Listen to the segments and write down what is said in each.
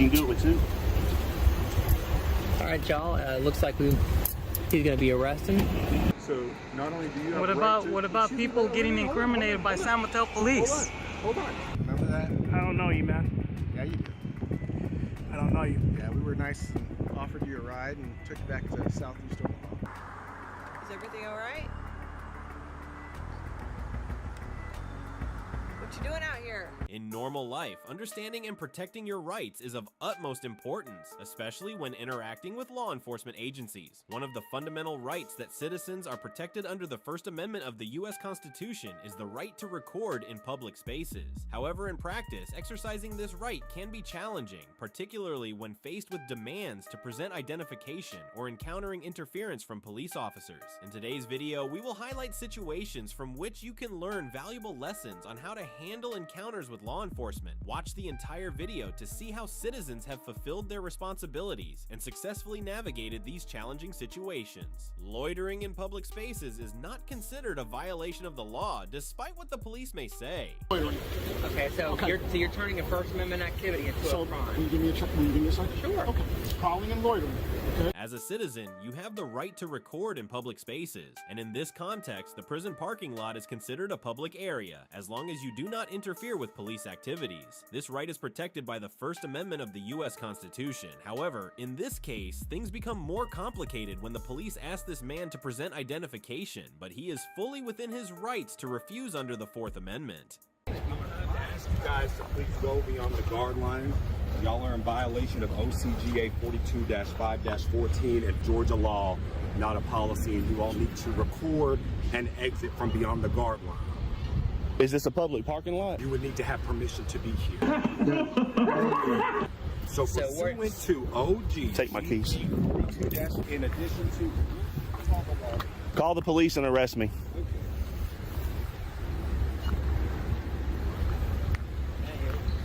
You can do it with two. All right, y'all. Looks like he's gonna be arresting. So not only do you have What about people getting incriminated by San Mateo police? Hold on. Remember that? I don't know you, man. Yeah, you do. I don't know you. Yeah, we were nice and offered you a ride and took you back to Southeast Oklahoma. Is everything all right? What you doing out here? In normal life, understanding and protecting your rights is of utmost importance, especially when interacting with law enforcement agencies. One of the fundamental rights that citizens are protected under the First Amendment of the U.S. Constitution is the right to record in public spaces. However, in practice, exercising this right can be challenging, particularly when faced with demands to present identification or encountering interference from police officers. In today's video, we will highlight situations from which you can learn valuable lessons on how to handle encounters with law enforcement. Watch the entire video to see how citizens have fulfilled their responsibilities and successfully navigated these challenging situations. Loitering in public spaces is not considered a violation of the law, despite what the police may say. Okay, so you're turning a First Amendment activity into a crime. Will you give me a second? Sure. Okay. Calling and loitering. Okay. As a citizen, you have the right to record in public spaces, and in this context, the prison parking lot is considered a public area, as long as you do not interfere with police activities. This right is protected by the First Amendment of the U.S. Constitution. However, in this case, things become more complicated when the police ask this man to present identification, but he is fully within his rights to refuse under the Fourth Amendment. I'm going to ask you guys to please go beyond the guard line. Y'all are in violation of OCGA 42-5-14 and Georgia law, not a policy, and you all need to record and exit from beyond the guard line. Is this a public parking lot? You would need to have permission to be here. So pursuant to OG, Take my keys. 42- in addition to Call the police and arrest me.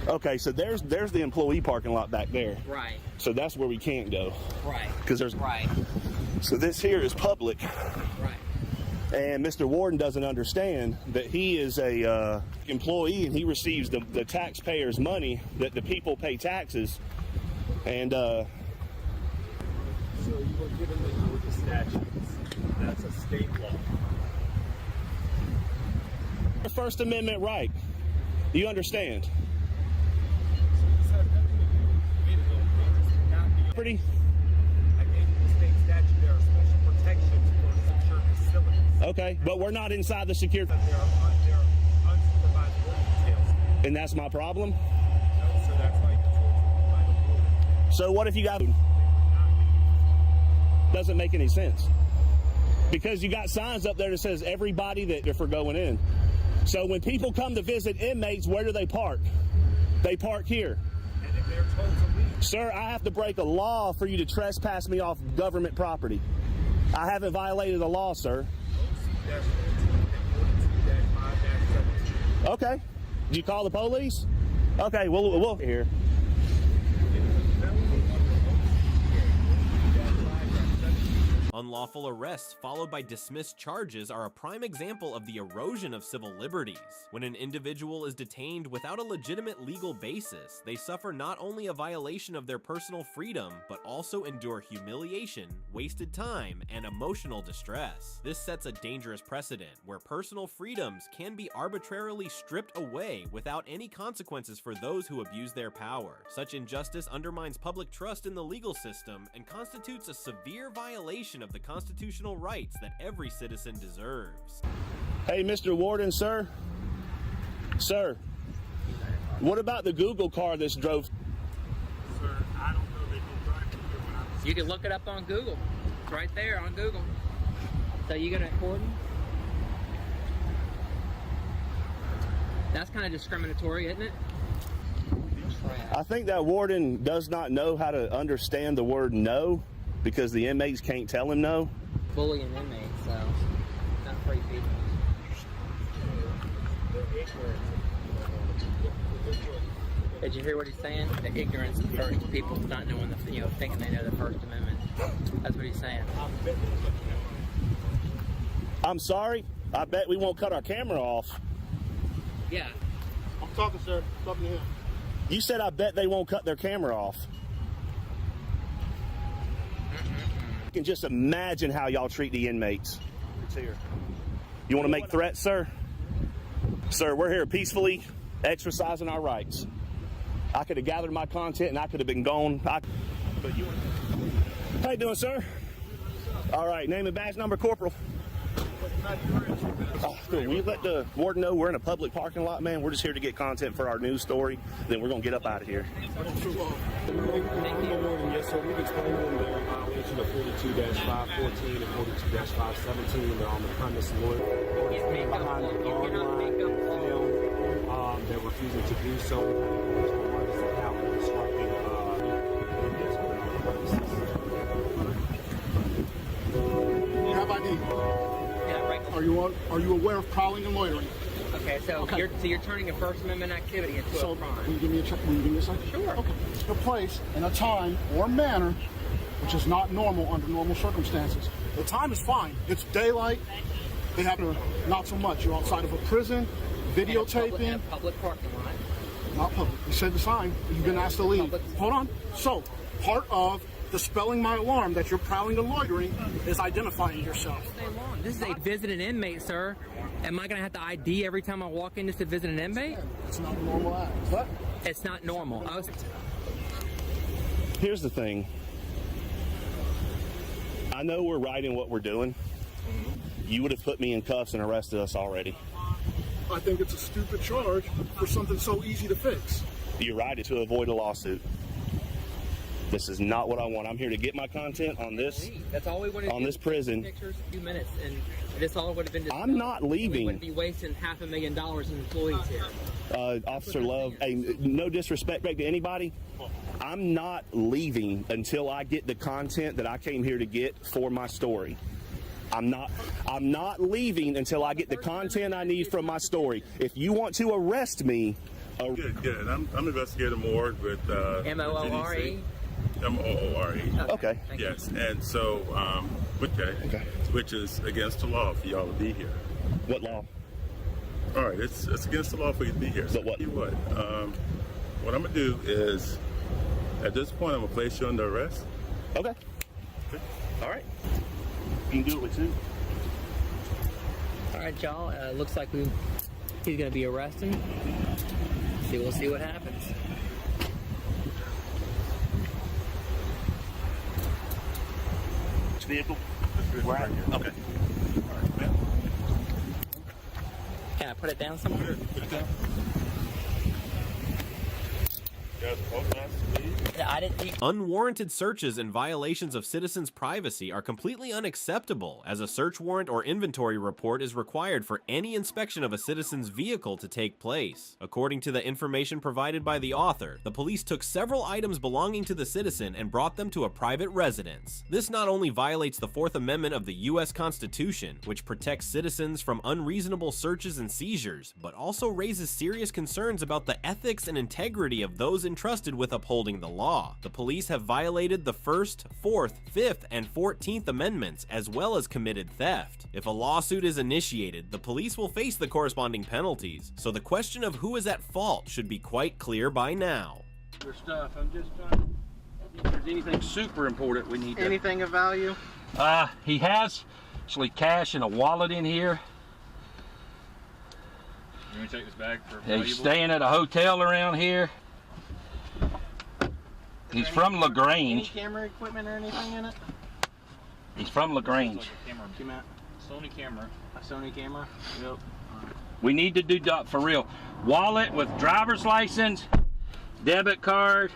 Okay, so there's the employee parking lot back there. Right. So that's where we can't go. Right. Because there's Right. So this here is public. Right. And Mr. Warden doesn't understand that he is a employee and he receives the taxpayers' money, that the people pay taxes. And So you were given the Georgia statutes. That's a state law. the First Amendment right. You understand? Pretty. I gave you the state statute. There are special protections for secure facilities. Okay, but we're not inside the secure. There are unsupervised work details. And that's my problem. No, so that's why you told by the board. So what if you got? Doesn't make any sense. Because you got signs up there that says everybody that if we're going in. So when people come to visit inmates, where do they park? They park here. And if they're told to leave, Sir, I have to break a law for you to trespass me off government property. I haven't violated the law, sir. OC-14 and 42-5-17. Okay. Did you call the police? Okay, we'll here. Unlawful arrests followed by dismissed charges are a prime example of the erosion of civil liberties. When an individual is detained without a legitimate legal basis, they suffer not only a violation of their personal freedom, but also endure humiliation, wasted time, and emotional distress. This sets a dangerous precedent where personal freedoms can be arbitrarily stripped away without any consequences for those who abuse their power. Such injustice undermines public trust in the legal system and constitutes a severe violation of the constitutional rights that every citizen deserves. Hey, Mr. Warden, sir. Sir, what about the Google car that's drove? Sir, I don't know that you drive here when I was. You can look it up on Google. It's right there on Google. So you gonna record him? That's kind of discriminatory, isn't it? I think that warden does not know how to understand the word no because the inmates can't tell him no. Bullying inmates, so not free people. Did you hear what he's saying? The ignorance of people not knowing the, thinking they know the First Amendment. That's what he's saying. I'm sorry. I bet we won't cut our camera off. Yeah. I'm talking, sir. I'm talking to him. You said I bet they won't cut their camera off. You can just imagine how y'all treat the inmates. It's here. You want to make threats, sir? Sir, we're here peacefully exercising our rights. I could have gathered my content and I could have been gone. How you doing, sir? All right, name and badge number, Corporal. Oh, cool. Will you let the warden know we're in a public parking lot, man? We're just here to get content for our news story. Then we're going to get up out of here. Yes, sir. We've explained them their violation of 42-514 and 42-517. They're on the premise behind the guard line. They're refusing to do so. You have ID. Yeah, right. Are you aware of prowling and loitering? Okay, so you're turning a First Amendment activity into a crime. Will you give me a check? Will you give me a second? Sure. Okay. A place and a time or manner which is not normal under normal circumstances. The time is fine. It's daylight. They have not so much. You're outside of a prison, videotaping. A public parking lot. Not public. You said the sign. You've been asked to leave. Public. Hold on. So, part of dispelling my alarm that you're prowling and loitering is identifying yourself. This is a visiting inmate, sir. Am I going to have to ID every time I walk in just to visit an inmate? It's not a normal act. What? It's not normal. Here's the thing. I know we're right in what we're doing. You would have put me in cuffs and arrested us already. I think it's a stupid charge for something so easy to fix. You're right to avoid a lawsuit. This is not what I want. I'm here to get my content on this. That's all we wanted to do. On this prison. Pictures, a few minutes, and this all would have been dispelled. I'm not leaving. We wouldn't be wasting $500,000 in employees here. Officer Love, hey, no disrespect to anybody. I'm not leaving until I get the content that I came here to get for my story. I'm not leaving until I get the content I need from my story. If you want to arrest me, Good. I'm Investigator Moore with M-O-O-R-E? M-O-O-R-E. Okay. Yes, and so, okay. Which is against the law for y'all to be here. What law? All right, it's against the law for you to be here. So what? What I'm going to do is, at this point, I'm going to place you under arrest. Okay. All right. You can do it with two. All right, y'all. Looks like he's going to be arrested. We'll see what happens. Which vehicle? Right. Okay. Can I put it down somewhere? Put it down. You guys both nice to meet you. I didn't think. Unwarranted searches and violations of citizens' privacy are completely unacceptable, as a search warrant or inventory report is required for any inspection of a citizen's vehicle to take place. According to the information provided by the author, the police took several items belonging to the citizen and brought them to a private residence. This not only violates the Fourth Amendment of the U.S. Constitution, which protects citizens from unreasonable searches and seizures, but also raises serious concerns about the ethics and integrity of those entrusted with upholding the law. The police have violated the First, Fourth, Fifth, and 14th Amendments, as well as committed theft. If a lawsuit is initiated, the police will face the corresponding penalties, so the question of who is at fault should be quite clear by now. Your stuff. I'm just trying. If there's anything super important we need to. Anything of value? He has actually cash and a wallet in here. You want to take this bag for He's staying at a hotel around here. He's from LaGrange. Any camera equipment or anything in it? He's from LaGrange. Sony camera. A Sony camera? Yep. We need to do for real. Wallet with driver's license, debit card.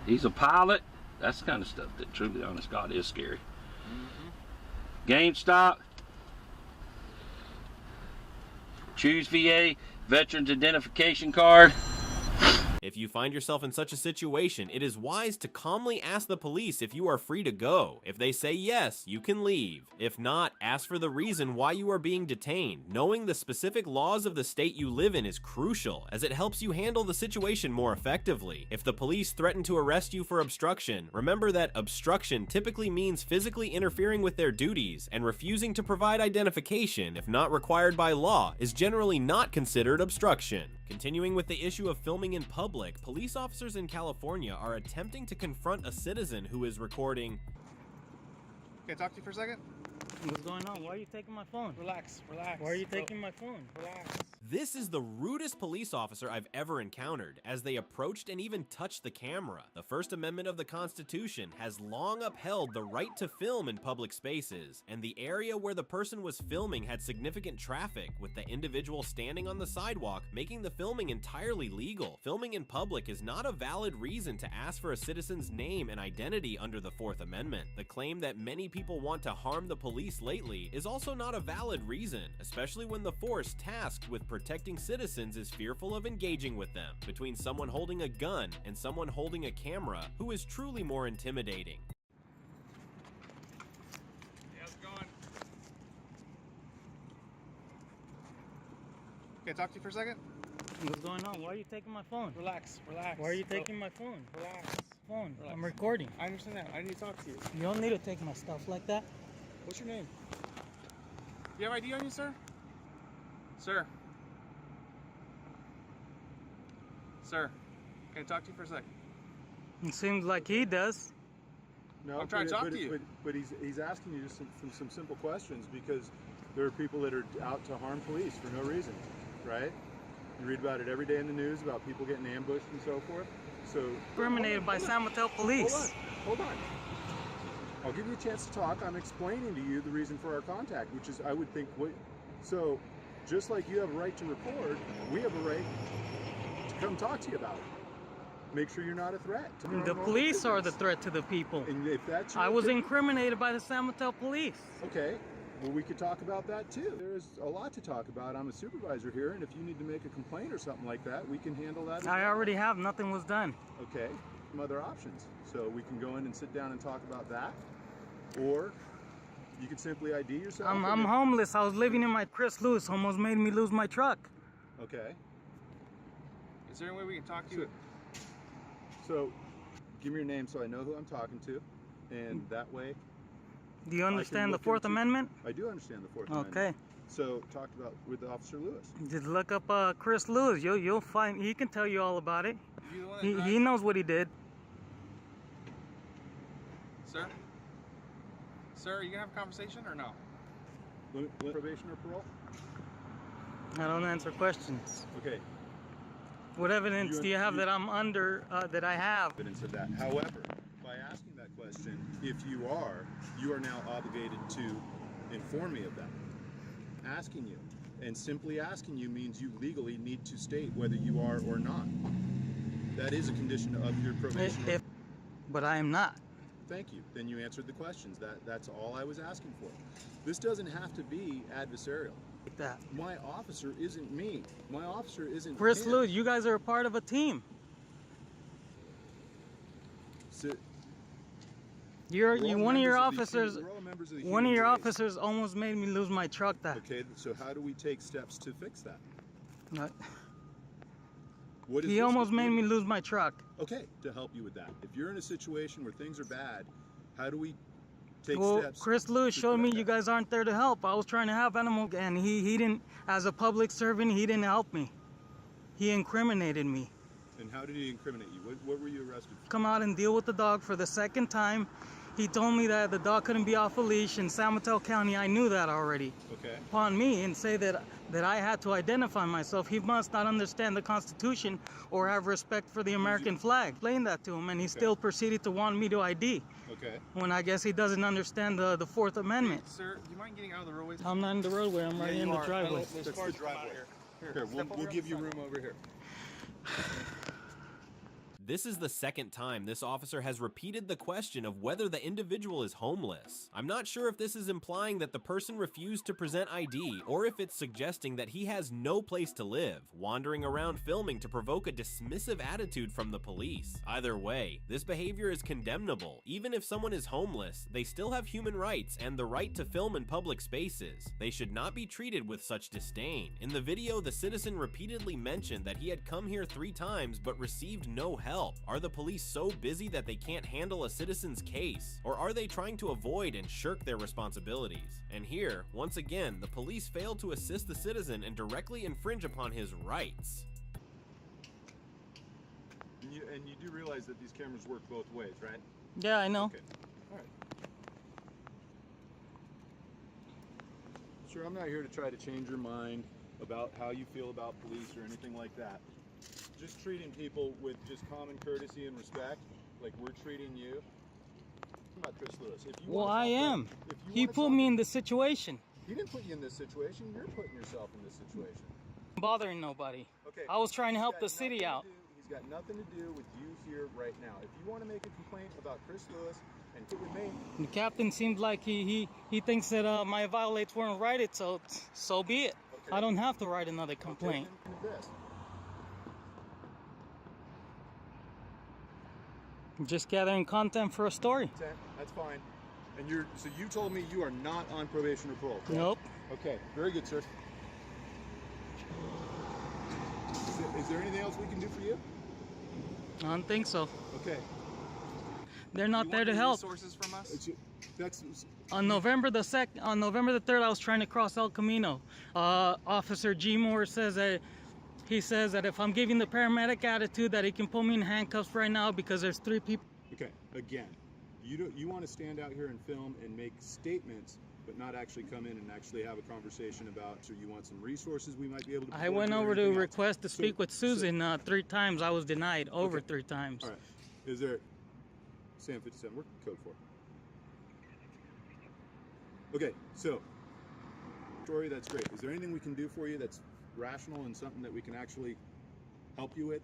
He's a pilot. That's the kind of stuff that, truly honest God, is scary. GameStop. Choose VA Veterans Identification Card. If you find yourself in such a situation, it is wise to calmly ask the police if you are free to go. If they say yes, you can leave. If not, ask for the reason why you are being detained. Knowing the specific laws of the state you live in is crucial, as it helps you handle the situation more effectively. If the police threaten to arrest you for obstruction, remember that obstruction typically means physically interfering with their duties, and refusing to provide identification, if not required by law, is generally not considered obstruction. Continuing with the issue of filming in public, police officers in California are attempting to confront a citizen who is recording. Can I talk to you for a second? What's going on? Why are you taking my phone? Relax, relax. Why are you taking my phone? Relax. This is the rudest police officer I've ever encountered, as they approached and even touched the camera. The First Amendment of the Constitution has long upheld the right to film in public spaces, and the area where the person was filming had significant traffic, with the individual standing on the sidewalk, making the filming entirely legal. Filming in public is not a valid reason to ask for a citizen's name and identity under the Fourth Amendment. The claim that many people want to harm the police lately is also not a valid reason, especially when the force tasked with protecting citizens is fearful of engaging with them. Between someone holding a gun and someone holding a camera, who is truly more intimidating? Hey, how's it going? Can I talk to you for a second? What's going on? Why are you taking my phone? Relax, relax. Why are you taking my phone? Relax. Phone. Relax. I'm recording. I understand that. I need to talk to you. You don't need to take my stuff like that. What's your name? Do you have ID on you, sir? Sir. Sir, can I talk to you for a second? It seems like he does. No, I'm trying to talk to you. But he's asking you just some simple questions, because there are people that are out to harm police for no reason, right? You read about it every day in the news about people getting ambushed and so forth. So Discriminated by San Mateo Police. Hold on. I'll give you a chance to talk. I'm explaining to you the reason for our contact, which is, I would think, so just like you have a right to record, we have a right to come talk to you about it. Make sure you're not a threat. The police are the threat to the people. And if that's your I was opinion, incriminated by the San Mateo Police. okay. Well, we could talk about that too. There's a lot to talk about. I'm a supervisor here, and if you need to make a complaint or something like that, we can handle that as I well. already have. Nothing was done. Okay. Some other options. So we can go in and sit down and talk about that. Or you could simply ID yourself. I'm homeless. I was living in my Chris Lewis. Almost made me lose my truck. Okay. Is there any way we can talk to you? So give me your name so I know who I'm talking to. And that way... Do you understand the Fourth Amendment? I do understand the Fourth Amendment. Okay. So talk about with Officer Lewis. Just look up Chris Lewis. You'll find, he can tell you all about it. You the one that He knows what he did. Sir? Sir, are you gonna have a conversation or no? Probation or parole? I don't answer questions. Okay. What evidence do you have that I'm under, that I have? Evidence of that. However, by asking that question, if you are now obligated to inform me of that. Asking you. And simply asking you means you legally need to state whether you are or not. That is a condition of your probation. But I am not. Thank you. Then you answered the questions. That's all I was asking for. This doesn't have to be adversarial. Like that. My officer isn't me. My officer isn't Chris him. Lewis, you guys are a part of a team. One of your officers almost made me lose my truck. Okay, so how do we take steps to fix that? He almost made me lose my truck. Okay, to help you with that. If you're in a situation where things are bad, how do we take Well, steps? Chris Lewis showed me you guys aren't there to help. I was trying to help animal, and he didn't, as a public servant, he didn't help me. He incriminated me. And how did he incriminate you? What were you arrested for? Come out and deal with the dog for the second time. He told me that the dog couldn't be off a leash in San Mateo County. I knew that already. Okay. Upon me, and say that I had to identify myself. He must not understand the Constitution or have respect for the American flag. Explained that to him, and he still proceeded to want me to ID. Okay. When I guess he doesn't understand the Fourth Amendment. Hey, sir, do you mind getting out of the roadway? I'm not in the roadway. I'm right in the driveway. There's cars driveway. Here, we'll give you room over here. This is the second time this officer has repeated the question of whether the individual is homeless. I'm not sure if this is implying that the person refused to present ID or if it's suggesting that he has no place to live, wandering around filming to provoke a dismissive attitude from the police. Either way, this behavior is condemnable. Even if someone is homeless, they still have human rights and the right to film in public spaces. They should not be treated with such disdain. In the video, the citizen repeatedly mentioned that he had come here 3 times but received no help. Are the police so busy that they can't handle a citizen's case? Or are they trying to avoid and shirk their responsibilities? And here, once again, the police failed to assist the citizen and directly infringe upon his rights. And you do realize that these cameras work both ways, right? Yeah, I know. Okay. All right. Sir, I'm not here to try to change your mind about how you feel about police or anything like that. Just treating people with just common courtesy and respect, like we're treating you. What about Chris Lewis? If you Well, I am. He put me in this situation. He didn't put you in this situation. You're putting yourself in this situation. Bothering nobody. Okay. I was trying to help the city out. He's got nothing to do with you here right now. If you want to make a complaint about Chris Lewis and put with me, The captain seems like he thinks that my violates weren't righted, so be it. Okay. I don't have to write another complaint. This. I'm just gathering content for a story. That's fine. And so you told me you are not on probation or parole, correct? Nope. Okay, very good, sir. Is there anything else we can do for you? I don't think so. Okay. They're not there to help. Resources from us? On November the 3rd, I was trying to cross El Camino. Officer G. Moore says that if I'm giving the paramedic attitude, that he can put me in handcuffs right now because there's 3 people. Okay, again, you want to stand out here and film and make statements, but not actually come in and actually have a conversation about, so you want some resources we might be able to. I went over to request to speak with Susan 3 times. I was denied over 3 times. All right. Is there Sam 57? What's the code for? Okay, so story, that's great. Is there anything we can do for you that's rational and something that we can actually help you with?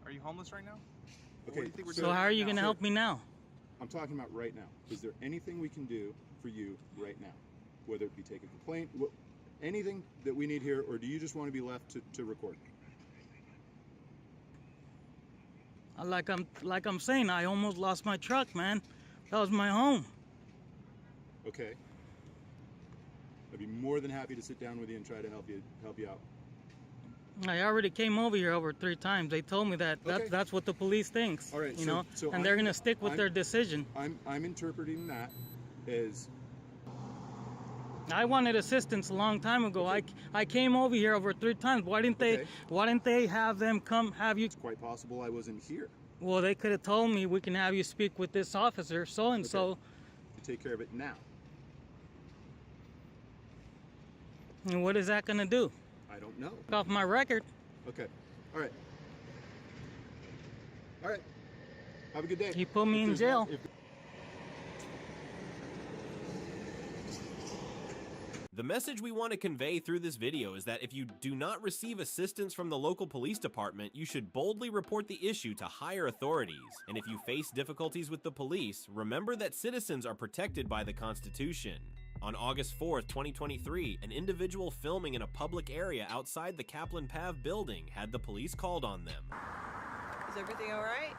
Are you homeless right now? Okay. So how are you going to help me now? I'm talking about right now. Is there anything we can do for you right now? Whether it be take a complaint, anything that we need here, or do you just want to be left to record? Like I'm saying, I almost lost my truck, man. That was my home. Okay. I'd be more than happy to sit down with you and try to help you out. I already came over here over 3 times. They told me that that's what the police thinks. All right, you know, and they're gonna stick with their decision. I'm interpreting that as I wanted assistance a long time ago. Okay. I came over here over 3 times. Why didn't they have them come have you? It's quite possible I wasn't here. Well, they could have told me we can have you speak with this officer, so and so. To take care of it now. And what is that gonna do? I don't know. Off my record. Okay. All right. All right. Have a good day. He put me in jail. The message we want to convey through this video is that if you do not receive assistance from the local police department, you should boldly report the issue to higher authorities. And if you face difficulties with the police, remember that citizens are protected by the Constitution. On August 4th, 2023, an individual filming in a public area outside the Kaplan Pav building had the police called on them. Is everything all right?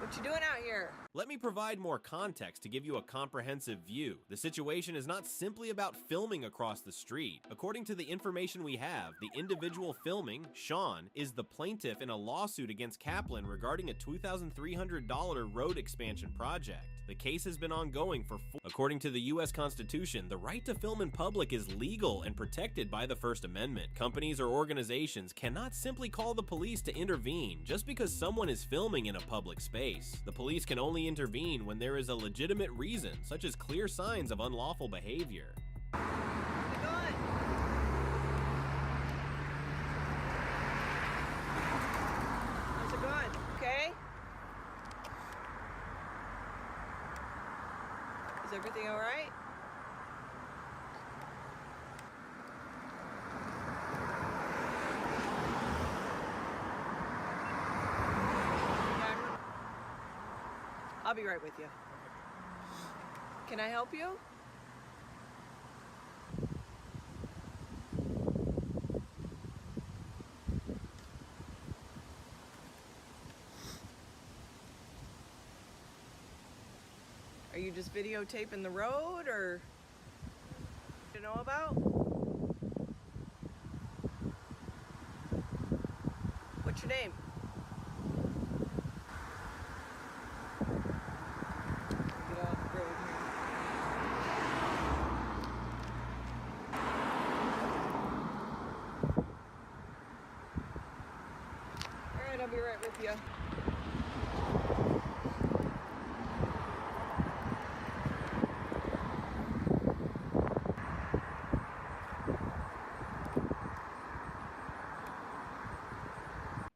What you doing out here? Let me provide more context to give you a comprehensive view. The situation is not simply about filming across the street. According to the information we have, the individual filming, Sean, is the plaintiff in a lawsuit against Kaplan regarding a $2,300 road expansion project. The case has been ongoing for According to the U.S. Constitution, the right to film in public is legal and protected by the First Amendment. Companies or organizations cannot simply call the police to intervene just because someone is filming in a public space. The police can only intervene when there is a legitimate reason, such as clear signs of unlawful behavior. How's it going? Okay? Is everything all right? I'll be right with you. Can I help you? Are you just videotaping the road, or you know about? What's your name? Get off the road here. All right, I'll be right with you.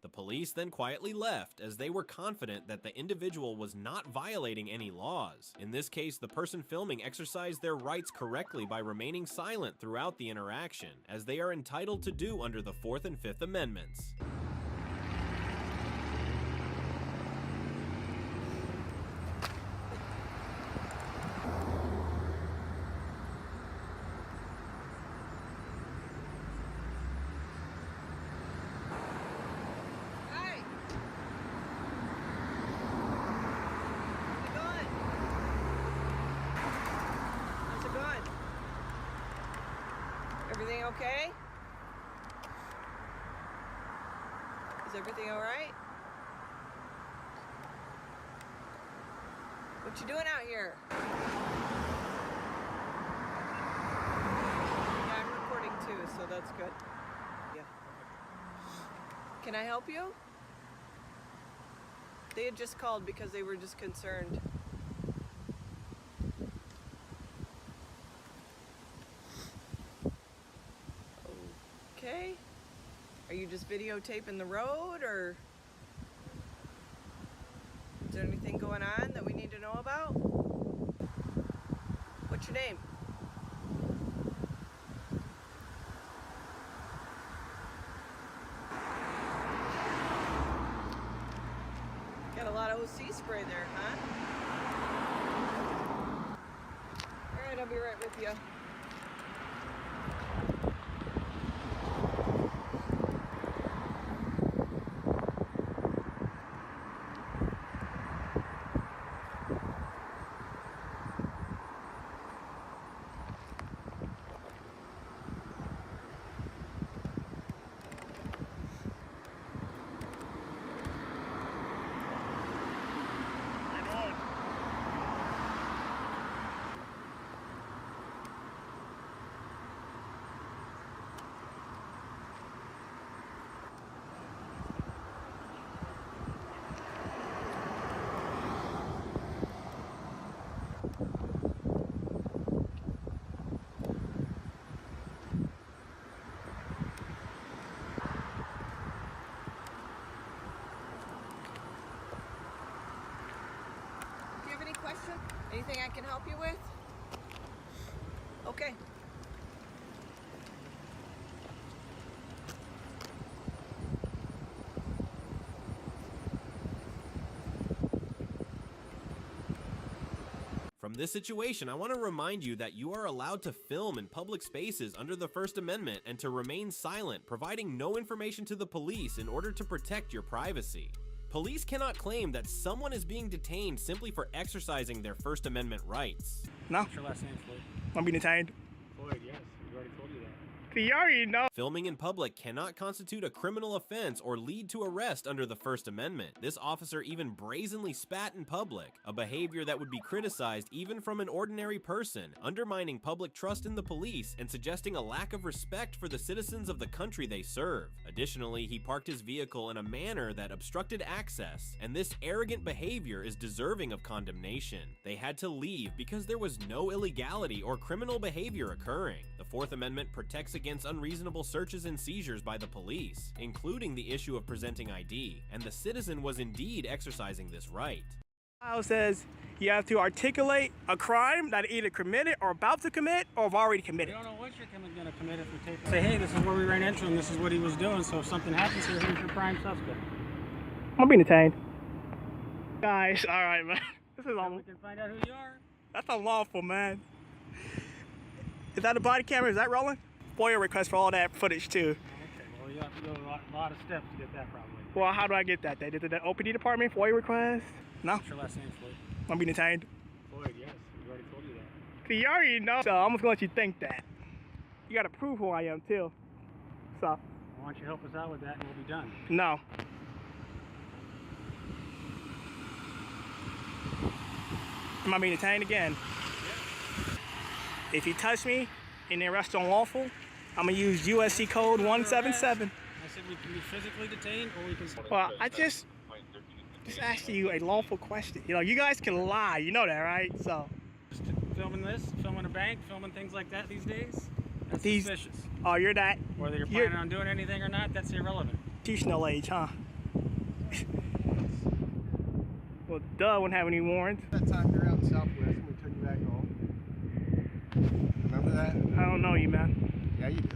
The police then quietly left as they were confident that the individual was not violating any laws. In this case, the person filming exercised their rights correctly by remaining silent throughout the interaction, as they are entitled to do under the 4th and 5th Amendments. Everything okay? Is everything all right? What you doing out here? Yeah, I'm recording too, so that's good. Yeah. Can I help you? They had just called because they were just concerned. Okay. Are you just videotaping the road, or is there anything going on that we need to know about? What's your name? Got a lot of OC spray there, huh? All right, I'll be right with you. Question? Anything I can help you with? Okay. From this situation, I want to remind you that you are allowed to film in public spaces under the First Amendment and to remain silent, providing no information to the police in order to protect your privacy. Police cannot claim that someone is being detained simply for exercising their First Amendment rights. No. What's your last name, Floyd? I'm being detained. Floyd, yes. We already told you that. You already know. Filming in public cannot constitute a criminal offense or lead to arrest under the First Amendment. This officer even brazenly spat in public, a behavior that would be criticized even from an ordinary person, undermining public trust in the police and suggesting a lack of respect for the citizens of the country they serve. Additionally, he parked his vehicle in a manner that obstructed access, and this arrogant behavior is deserving of condemnation. They had to leave because there was no illegality or criminal behavior occurring. The Fourth Amendment protects against unreasonable searches and seizures by the police, including the issue of presenting ID, and the citizen was indeed exercising this right. It says you have to articulate a crime that either committed or about to commit or have already committed. You don't know what you're going to commit if you take. Say, hey, this is where we ran into him. This is what he was doing. So if something happens here, here's your prime suspect. I'm being detained. Guys, all right, man. This is We can find out who you are. That's unlawful, man. Is that a body camera? Is that rolling? FOIA request for all that footage too. Okay, well you have to go a lot of steps to get that probably. Well, how do I get that? They did the OPD department FOIA request? No, What's your last name, Floyd? I'm being detained. Floyd, yes. We already told you that. See, you already know. So I'm just gonna let you think that. You gotta prove who I am too. So, Why don't you help us out with that and we'll be done. no. Am I being detained again? If you touch me in the arrest unlawful, I'm gonna use USC code 177. I said we can be physically detained or we can... Well, I just asked you a lawful question. You know, you guys can lie, you know that, right? So, Just filming this, filming a bank, filming things like that these days, that's These- suspicious. oh, you're that Whether you're you're- planning on doing anything or not, that's irrelevant. institutional age, huh? Well, duh, wouldn't have any warrants. That time you're out in Southwest and we took you back home. Remember that? I don't know you, man. Yeah, you do.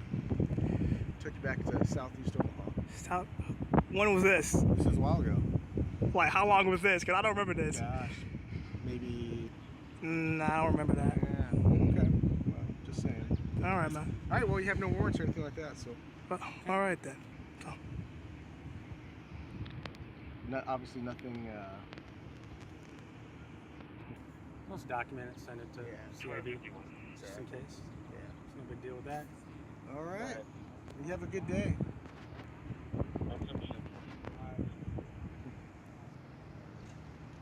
Took you back to Southeast Omaha. Stop. When was this? This is a while ago. Like, how long was this? Because I don't remember this. Gosh, maybe. I don't remember that. Yeah. Okay. Well, just saying. All right, man. All right. Well, you have no warrants or anything like that, so Well, all right then. So, obviously nothing. Let's document it, send it to CID, just in case. Yeah. There's no big deal with that. All right. You have a good day.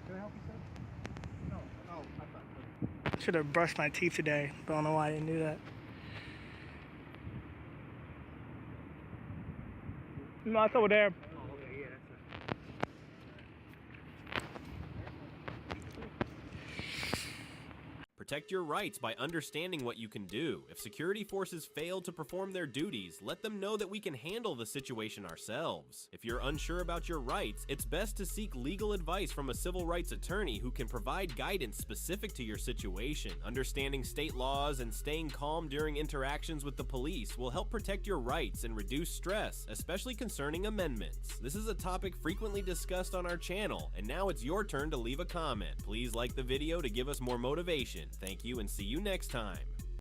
Can I help you, sir? No. Oh, I thought. should have brushed my teeth today. But I don't know why I didn't do that. No, it's over there. Protect your rights by understanding what you can do. If security forces fail to perform their duties, let them know that we can handle the situation ourselves. If you're unsure about your rights, it's best to seek legal advice from a civil rights attorney who can provide guidance specific to your situation. Understanding state laws and staying calm during interactions with the police will help protect your rights and reduce stress, especially concerning amendments. This is a topic frequently discussed on our channel, and now it's your turn to leave a comment. Please like the video to give us more motivation. Thank you and see you next time.